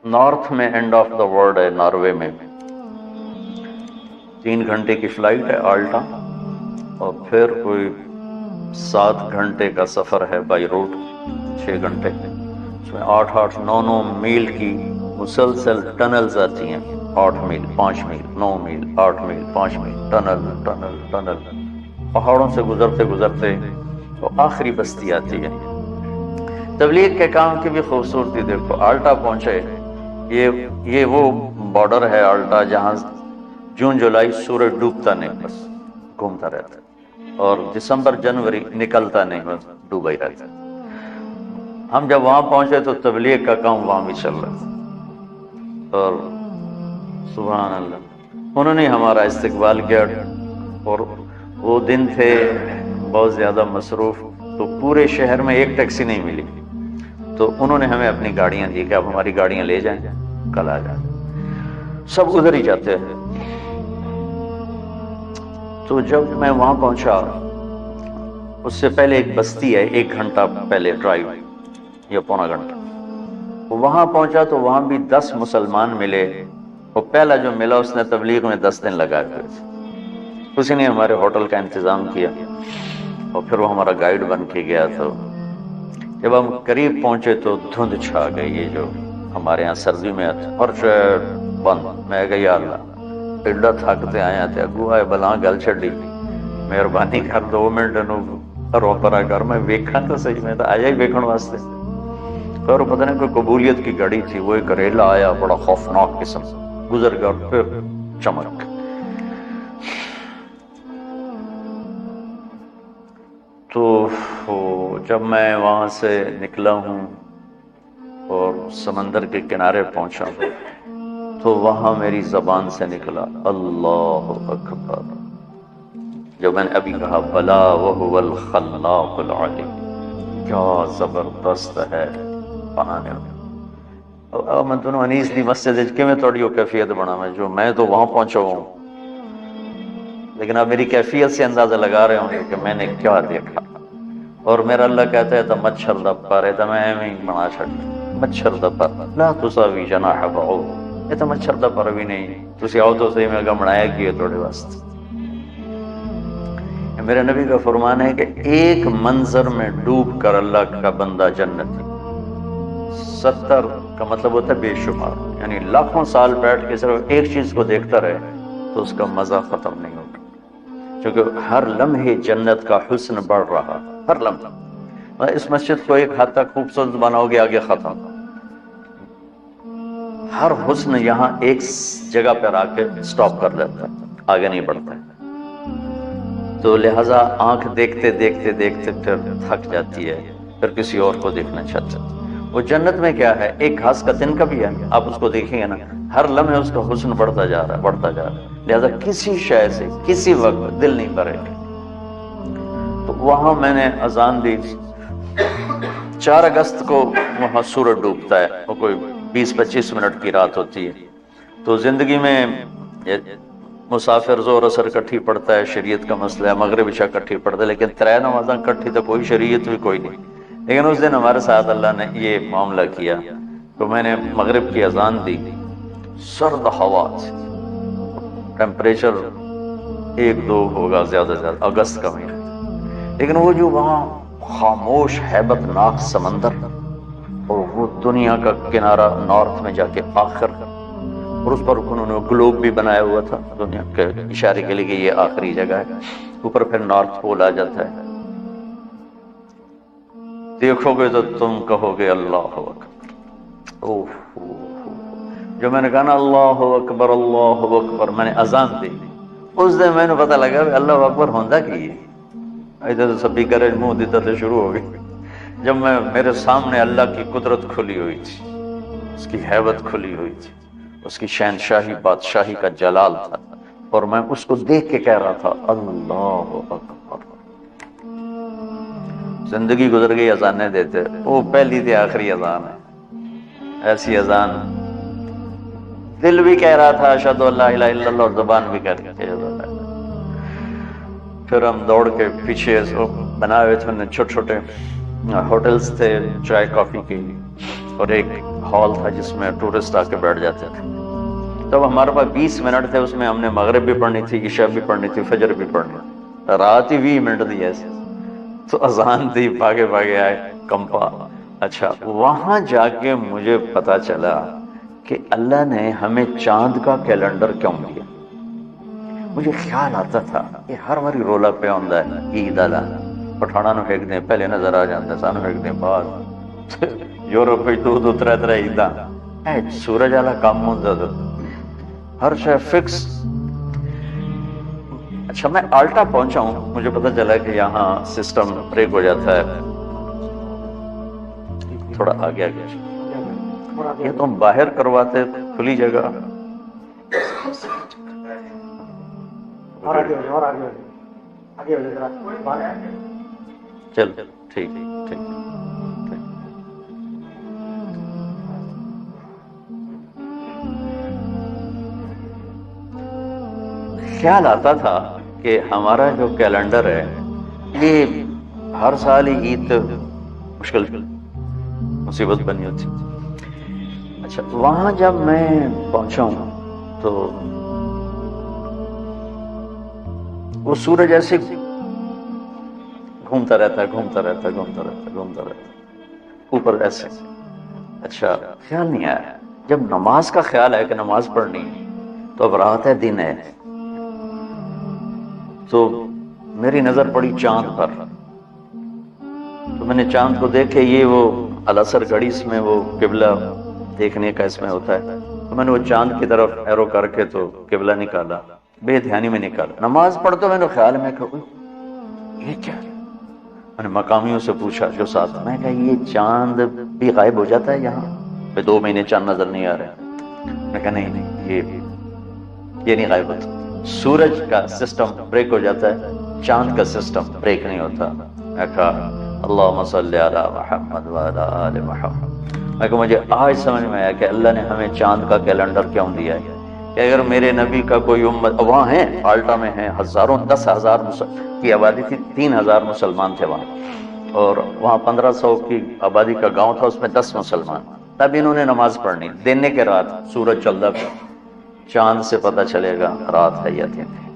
North میں and of the world ہے، Norway میں 3 گھنٹے کی فلائٹ ہے آلٹا، اور پھر کوئی 7 گھنٹے کا سفر ہے بائی روڈ، 6 گھنٹے، اس میں 8-9 میل کی مسلسل ٹنلز آتی ہیں، 8 میل 5 میل 9 میل 8 میل 5 میل، ٹنل ٹنل ٹنل، پہاڑوں سے گزرتے گزرتے تو آخری بستی آتی ہے۔ تبلیغ کے کام کی بھی خوبصورتی دیکھو، آلٹا پہنچے، یہ وہ بارڈر ہے آلٹا جہاں جون جولائی سورج ڈوبتا نہیں، بس گھومتا رہتا ہے، اور دسمبر جنوری نکلتا نہیں، بس ڈوبا ہی رہتا ہے۔ ہم جب وہاں پہنچے تو تبلیغ کا کام وہاں بھی چل رہا تھا، اور سبحان اللہ انہوں نے ہمارا استقبال کیا، اور وہ دن تھے بہت زیادہ مصروف، تو پورے شہر میں ایک ٹیکسی نہیں ملی، تو انہوں نے ہمیں اپنی گاڑیاں دی کہ آپ ہماری گاڑیاں لے جائیں، کل آ جائیں، سب ادھر ہی جاتے ہیں۔ تو جب میں وہاں پہنچا، اس سے پہلے ایک بستی ہے 1 گھنٹہ پہلے ڈرائیو یا پونا گھنٹہ، وہاں پہنچا تو وہاں بھی 10 مسلمان ملے، اور پہلا جو ملا اس نے تبلیغ میں 10 دن لگا کر، اسی نے ہمارے ہوٹل کا انتظام کیا، اور پھر وہ ہمارا گائیڈ بن کے گیا۔ تو جب ہم قریب پہنچے تو دھند چھا گئی، یہ جو ہمارے یہاں سردی میں ہر شہر بند، میں کہ یا اللہ ایڈا تھکتے آیا تھے، اگو آئے بلاں گل چھڑی، مہربانی کر 2 منٹ نو روپرا کر، میں ویکھاں تو صحیح، میں تو آیا ہی ویکھن واسطے۔ پھر پتہ نہیں کوئی قبولیت کی گھڑی تھی، وہ ایک ریلا آیا بڑا خوفناک قسم، گزر گیا، پھر چمک۔ تو جب میں وہاں سے نکلا ہوں اور سمندر کے کنارے پہنچا ہوں، تو وہاں میری زبان سے نکلا اللہ اکبر، جو میں نے ابھی کہا بلا وہو الخلاق العلیم، کیا زبردست ہے پڑھانے میں۔ میں دونوں انیس دی مسجد کے میں تھوڑی وہ کیفیت بنا میں تو وہاں پہنچا ہوں، لیکن آپ میری کیفیت سے اندازہ لگا رہے ہوں گے کہ میں نے کیا دیکھا۔ اور میرا اللہ کہتا ہے تو مچھر دا پر ہے، تو میں ایویں بنا چھڑ، مچھر دا پر لا تساوی جناح بعوض، یہ تو مچھر دا پر بھی نہیں، تسی آؤ تو صحیح، میں کہا بنایا کی ہے تھوڑے واسطے۔ میرے نبی کا فرمان ہے کہ ایک منظر میں ڈوب کر اللہ کا بندہ جنت، 70 کا مطلب ہوتا ہے بے شمار، یعنی لاکھوں سال بیٹھ کے صرف ایک چیز کو دیکھتا رہے تو اس کا مزہ ختم نہیں ہوگا، کیونکہ ہر لمحے جنت کا حسن بڑھ رہا، ہر لمحہ۔ اس مسجد کو ایک حد تک خوبصورت بناؤ گے، آگے ختم، ہر حسن یہاں ایک جگہ پر آ کے سٹاپ کر لیتا ہے، آگے نہیں بڑھتا ہے۔ تو لہٰذا آنکھ دیکھتے دیکھتے دیکھتے پھر تھک جاتی ہے، پھر کسی اور کو دیکھنا چاہتا ہے۔ وہ جنت میں کیا ہے، ایک گھاس کا تن کا بھی ہے، آپ اس کو دیکھیں گے نا، ہر لمحے اس کا حسن بڑھتا جا رہا ہے، بڑھتا جا رہا ہے، لہٰذا کسی شے سے کسی وقت دل نہیں بھرے گا۔ تو وہاں میں نے اذان دی، 4 اگست کو وہاں سورج ڈوبتا ہے، وہ کوئی 20-25 منٹ کی رات ہوتی ہے۔ تو زندگی میں مسافر زور اثر کٹھی پڑتا ہے، شریعت کا مسئلہ ہے، مغرب عشاء کٹھی پڑتا ہے، لیکن 3 نمازاں کٹھی تو کوئی شریعت بھی کوئی نہیں۔ لیکن اس دن ہمارے ساتھ اللہ نے یہ معاملہ کیا، تو میں نے مغرب کی اذان دی، سرد ہوا تھی، ٹیمپریچر 1-2 ہوگا زیادہ سے زیادہ، اگست کا مہینہ، لیکن وہ جو وہاں خاموش ہیبت ناک سمندر، اور وہ دنیا کا کنارہ نارتھ میں جا کے آخر، اور اس پر انہوں نے گلوب بھی بنایا ہوا تھا دنیا کے اشارے کے لیے کہ یہ آخری جگہ ہے، اوپر پھر نارتھ پول آ جاتا ہے۔ دیکھو گے تو تم کہو گے اللہ اکبر، جو میں نے کہا نا اللہ اکبر اللہ اکبر، میں نے اذان دی، اس دن میں نے پتہ لگا کہ اللہ اکبر ہوندہ کی ہے، ادھر تو سبھی کرے منہ دیتا تو شروع ہو گئی۔ جب میرے سامنے اللہ کی قدرت کھلی ہوئی تھی، اس کی ہیبت کھلی ہوئی تھی، اس کی شہنشاہی بادشاہی کا جلال تھا، اور میں اس کو دیکھ کے کہہ رہا تھا اللہ اکبر۔ زندگی گزر گئی اذانیں دیتے، وہ پہلی تھی آخری اذان ہے، ایسی اذان دل بھی کہہ رہا تھا اشہد ان لا الہ الا اللہ، اور زبان بھی کہہ رہی تھی اشہد ان لا الہ۔ پھر ہم دوڑ کے پیچھے بنائے ہوئے تھے چھوٹے چھوٹے ہوٹلز تھے چائے کافی کے، اور ایک ہال تھا جس میں ٹورسٹ آ کے بیٹھ جاتے تھے. تب ہمارے پاس 20 منٹ تھے، اس میں ہم نے مغرب بھی پڑھنی تھی، عشاء بھی پڑھنی تھی، فجر بھی پڑھنی تھی. رات ہی 20 منٹ دی ایسے. تو اذان دی، بھاگے بھاگے آئے کمپا. اچھا وہاں جا کے مجھے پتا چلا کہ اللہ نے ہمیں چاند کا کیلنڈر کیوں دیا. مجھے خیال آتا تھا کہ ہر باری رولا پہ آندا ہے عید والا پٹھانا نو ایک دن پہلے نظر آ جاتا، سانو ایک دن بعد. یورپ وچ دو ترے ترے عیداں، سورج والا کام ہوندا تو ہر شے فکس. اچھا میں آلٹا پہنچا ہوں، مجھے پتا چلا کہ یہاں سسٹم بریک ہو جاتا ہے. تھوڑا آگے آگے یہ تو ہم باہر کرواتے کھلی جگہ. چل ٹھیک ٹھیک. خیال آتا تھا کہ ہمارا جو کیلنڈر ہے یہ ہر سال ہی عید مشکل مصیبت بنی ہوتی. اچھا وہاں جب میں پہنچا ہوں تو وہ سورج ایسے گھومتا رہتا ہے اوپر ایسے. اچھا خیال نہیں آیا. جب نماز کا خیال ہے کہ نماز پڑھنی تو اب رات ہے دن ہے، تو میری نظر پڑی چاند پر. تو میں نے چاند کو دیکھے، یہ وہ العصر گھڑی اس میں وہ قبلہ دیکھنے کا اس میں ہوتا ہے. تو میں نے وہ چاند کی طرف ایرو کر کے تو قبلہ نکالا، بے دھیانی میں نکالا. نماز پڑھتے میں نے خیال میں کہ یہ کیا. میں نے مقامیوں سے پوچھا جو ساتھ، میں کہا یہ چاند بھی غائب ہو جاتا ہے یہاں پہ 2 مہینے چاند نظر نہیں آ رہے. میں کہا نہیں یہ نہیں غائب ہوتا. سورج کا سسٹم بریک ہو جاتا ہے، چاند کا سسٹم بریک نہیں ہوتا. میں کہا اللہم صلی علی محمد وعلی آل محمد. میں کہا مجھے آج سمجھ میں آیا کہ اللہ نے ہمیں چاند کا کیلنڈر کیوں دیا ہے. کہ اگر میرے نبی کا کوئی امت وہاں ہیں، آلٹا میں ہیں، ہزاروں 10,000 کی آبادی تھی، 3,000 مسلمان تھے وہاں، اور وہاں 1500 کی آبادی کا گاؤں تھا، اس میں 10 مسلمان. تب انہوں نے نماز پڑھنی دن کے رات. سورج چلتا پہ چاند سے پتہ چلے گا رات ہے یا دن ہے.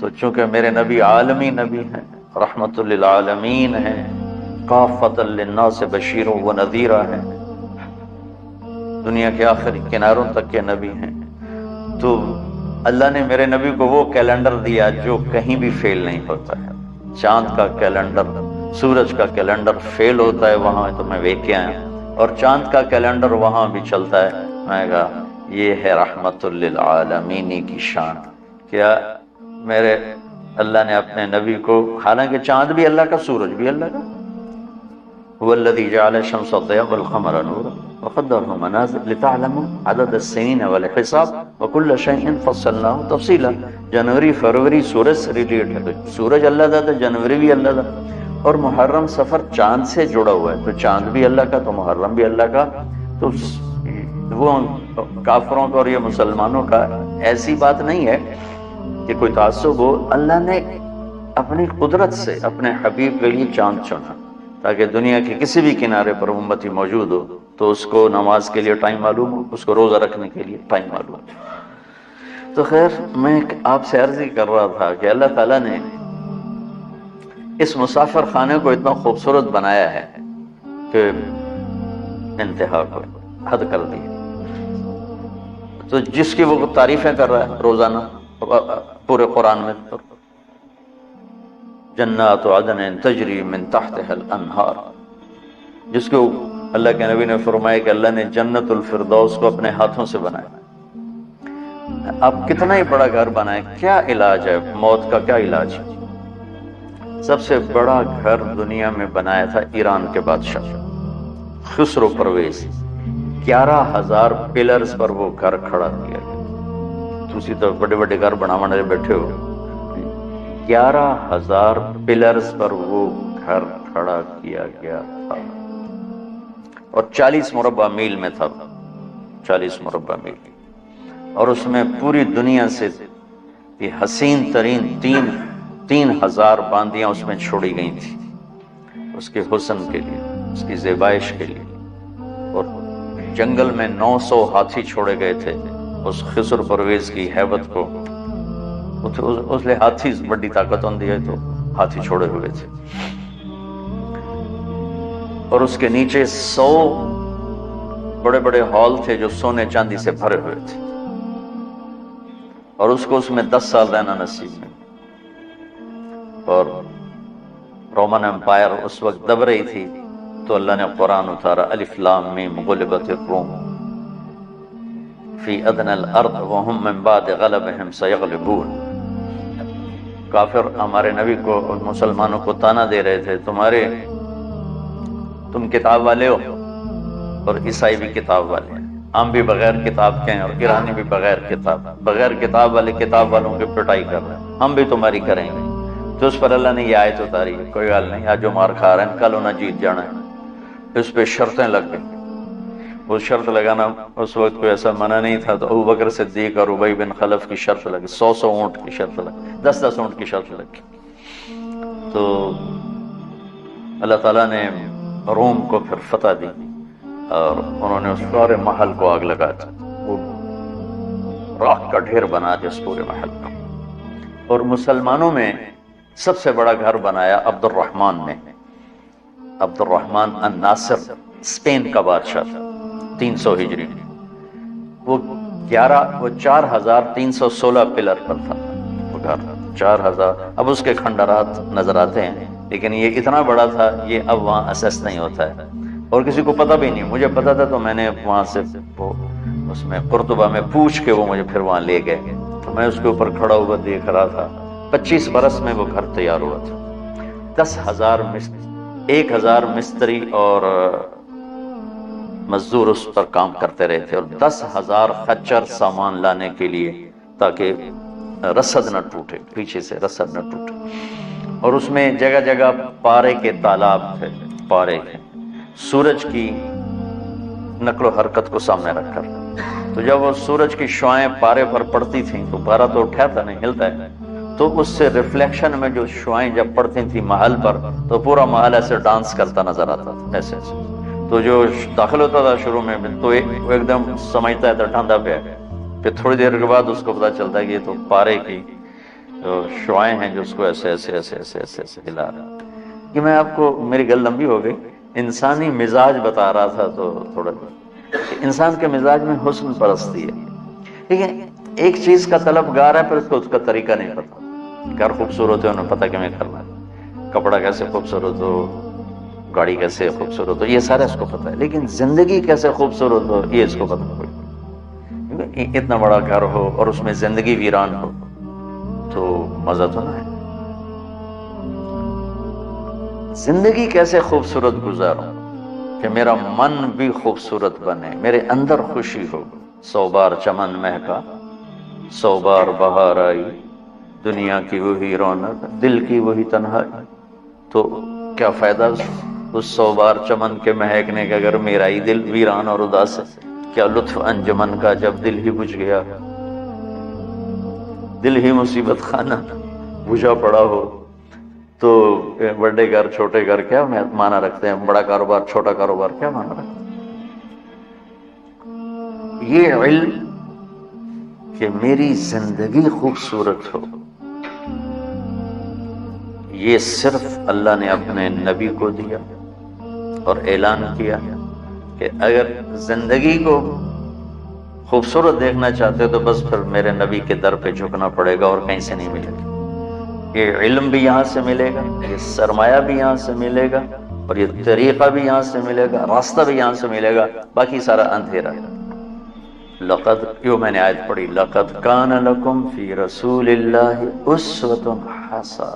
تو چونکہ میرے نبی عالمی نبی ہیں، رحمت للعالمین ہیں، کافۃ للناس بشیر و نذیرہ ہیں، دنیا کے آخری کناروں تک کے نبی ہیں، تو اللہ نے میرے نبی کو وہ کیلنڈر دیا جو کہیں بھی فیل نہیں ہوتا ہے. چاند کا کیلنڈر، سورج کا کیلنڈر فیل ہوتا ہے وہاں تو میں دیکھ کے آیا، اور چاند کا کیلنڈر وہاں بھی چلتا ہے. میں کہا یہ ہے رحمت للعالمین کی شان. کیا میرے اللہ نے اپنے نبی کو، حالانکہ چاند بھی اللہ کا، سورج بھی اللہ کا، هو الذي جعل الشمس ضياء والقمر نورا وقدره منازل لتعلموا عدد السنين والحساب وكل شيء فصلناه تفصيلا. جنوری فروری سورج سے ریلیٹ ہے، سورج اللہ کا تو جنوری بھی اللہ کا، اور محرم سفر چاند سے جڑا ہوا ہے، تو چاند بھی اللہ کا تو محرم بھی اللہ کا. تو وہ کافروں کا اور یہ مسلمانوں کا ایسی بات نہیں ہے کہ کوئی تعصب ہو. اللہ نے اپنی قدرت سے اپنے حبیب کے لیے چاند چنا تاکہ دنیا کے کسی بھی کنارے پر امتی موجود ہو تو اس کو نماز کے لیے ٹائم معلوم ہو، اس کو روزہ رکھنے کے لیے ٹائم معلوم ہو. تو خیر میں آپ سے عرض ہی کر رہا تھا کہ اللہ تعالیٰ نے اس مسافر خانے کو اتنا خوبصورت بنایا ہے کہ انتہا کو حد کر دی. تو جس کی وہ تعریفیں کر رہا ہے روزانہ پورے قرآن میں، جنات عدن تجری من تحتها الانہار، جس کو اللہ کے نبی نے فرمایا کہ اللہ نے جنت الفردوس کو اپنے ہاتھوں سے بنایا. اب کتنا ہی بڑا گھر بنائے، کیا علاج ہے موت کا، کیا علاج ہے. سب سے بڑا گھر دنیا میں بنایا تھا ایران کے بادشاہ خسرو پرویز. 11,000 پلرز پر وہ گھر کھڑا کیا گیا. دوسری طرف بڑے بڑے گھر بنانے بیٹھے ہو، 11,000 پلرز پر وہ گھر کھڑا کیا گیا تھا، اور 40 مربع میل میں تھا، 40 مربع میل. اور اس میں پوری دنیا سے یہ حسین ترین 3,000 باندیاں اس میں چھوڑی گئی تھی اس کے حسن کے لیے، اس کی زیبائش کے لیے. اور جنگل میں 900 ہاتھی چھوڑے گئے تھے اس خسر پرویز کی ہیبت کو، اس لیے ہاتھی بڑی طاقت ہوندی ہے، تو ہاتھی چھوڑے ہوئے تھے، اور اس کے نیچے 100 بڑے بڑے ہال تھے جو سونے چاندی سے بھرے ہوئے تھے، اور اس کو اس میں 10 سال رہنا نصیب نہیں۔ اور رومن امپائر اس وقت دب رہی تھی، تو اللہ نے قرآن اتارا، الف لام میم غلبت الروم فی ادنی الارض وهم من بعد غلبهم سیغلبون۔ کافر ہمارے نبی کو اور مسلمانوں کو تانا دے رہے تھے، تم کتاب والے ہو اور عیسائی بھی کتاب والے ہیں، ہم بھی بغیر کتاب کے ہیں اور ایرانی بھی بغیر کتاب والے کتاب والوں کی پٹائی کر رہے ہیں، ہم بھی تمہاری کریں گے۔ تو اس پر اللہ نے یہ آیت اتاری، کوئی گل نہیں، آج جو مار کھا رہے ہیں کل انہیں جیت جانا ہے۔ اس پہ شرطیں لگ گئی، وہ شرط لگانا اس وقت کوئی ایسا منع نہیں تھا، تو ابو بکر صدیق اور ابی بن خلف کی شرط لگی، 100 اونٹ کی شرط لگی، 10 اونٹ کی شرط لگی۔ تو اللہ تعالیٰ نے روم کو پھر فتح دی، اور انہوں نے اس سارے محل کو آگ لگا دی، وہ راکھ کا ڈھیر بنا دیا اس پورے محل کو۔ اور مسلمانوں میں سب سے بڑا گھر بنایا عبد الرحمن نے، عبد الرحمن الناصر، اسپین کا بادشاہ تھا، 300 ہجری، وہ 4316 پلر پر تھا وہ گھر، 4000۔ اب اس کے کھنڈرات نظر آتے ہیں، لیکن یہ اتنا بڑا تھا، یہ اب وہاں اسیس نہیں ہوتا ہے، اور کسی کو پتہ بھی نہیں۔ مجھے پتہ تھا تو میں نے وہاں سے اس میں قرطبہ میں پوچھ کے وہ مجھے پھر وہاں لے گئے، تو میں اس کے اوپر کھڑا ہوا دیکھ رہا تھا۔ 25 برس میں وہ گھر تیار ہوا تھا، 10,000 مستری اور مزدور اس پر کام کرتے رہے تھے، اور 10,000 خچر سامان لانے کے لیے، تاکہ رسد نہ ٹوٹے، پیچھے سے رسد نہ ٹوٹے۔ اور اس میں جگہ جگہ پارے کے تالاب تھے، پارے کے، سورج کی نقل و حرکت کو سامنے رکھ کر۔ تو جب وہ سورج کی شعائیں پارے پر پڑتی تھیں تو پارا تو اٹھا تھا، نہیں ہلتا ہے، تو اس سے ریفلیکشن میں جو شعائیں جب پڑتی تھیں محل پر، تو پورا محل ایسے ڈانس کرتا نظر آتا تھا، ایسے ایسے۔ تو جو داخل ہوتا تھا شروع میں تو وہ ایک دم سمجھتا ہے تھا ٹھنڈا پہ ہے، پھر تھوڑی دیر کے بعد اس کو پتا چلتا ہے کہ یہ تو پارے کی جو شعائیں ہیں جو اس کو ایسے ایسے ایسے ایسے ایسے ایسے ہلا رہا ہے۔ کہ میں آپ کو، میری گل لمبی ہو گئی، انسانی مزاج بتا رہا تھا، تو تھوڑا انسان کے مزاج میں حسن پرستی ہے، لیکن ایک چیز کا طلبگار ہے، پھر اس کا طریقہ نہیں پتا۔ گھر خوبصورت ہے، انہیں پتہ کہ میں کرنا ہے، کپڑا کیسے خوبصورت ہو، گاڑی کیسے خوبصورت ہو، یہ سارا اس کو پتہ ہے، لیکن زندگی کیسے خوبصورت ہو یہ اس کو پتہ نہیں۔ اتنا بڑا گھر ہو اور اس میں زندگی ویران ہو تو مزہ تو نہ ہے۔ زندگی کیسے خوبصورت گزاروں کہ میرا من بھی خوبصورت بنے، میرے اندر خوشی ہو۔ 100 بار چمن مہکا، 100 بار بہار آئی، دنیا کی وہی رونق، دل کی وہی تنہائی۔ تو کیا فائدہ اس 100 بار چمن کے مہکنے کا اگر میرا ہی دل ویران اور اداس ہے؟ کیا لطف انجمن کا جب دل ہی بجھ گیا، دل ہی مصیبت خانہ بجھا پڑا ہو۔ تو بڑے گھر چھوٹے گھر کیا معنی رکھتے ہیں، بڑا کاروبار چھوٹا کاروبار کیا معنی رکھتے ہیں؟ یہ علم کہ میری زندگی خوبصورت ہو، یہ صرف اللہ نے اپنے نبی کو دیا، اور اعلان کیا کہ اگر زندگی کو خوبصورت دیکھنا چاہتے تو بس پھر میرے نبی کے در پہ جھکنا پڑے گا، اور کہیں سے نہیں ملے گا۔ یہ علم بھی یہاں سے ملے گا، یہ سرمایہ بھی یہاں سے ملے گا، اور یہ طریقہ بھی یہاں سے ملے گا، راستہ بھی یہاں سے ملے گا، باقی سارا اندھیرا ہے۔ لقد، جو میں نے آیت پڑھی، لقد کان لکم فی رسول اللہ اسوۃ حسنہ،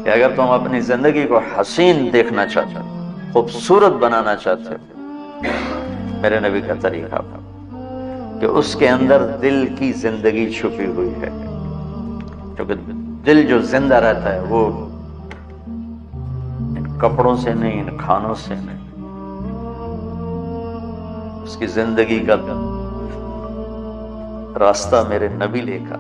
کہ اگر تم اپنی زندگی کو حسین دیکھنا چاہتے ہو، خوبصورت بنانا چاہتے ہو، میرے نبی کا طریقہ کہ اس کے اندر دل کی زندگی چھپی ہوئی ہے، کیونکہ دل جو زندہ رہتا ہے وہ ان کپڑوں سے نہیں، ان کھانوں سے نہیں، اس کی زندگی کا راستہ میرے نبی لے کر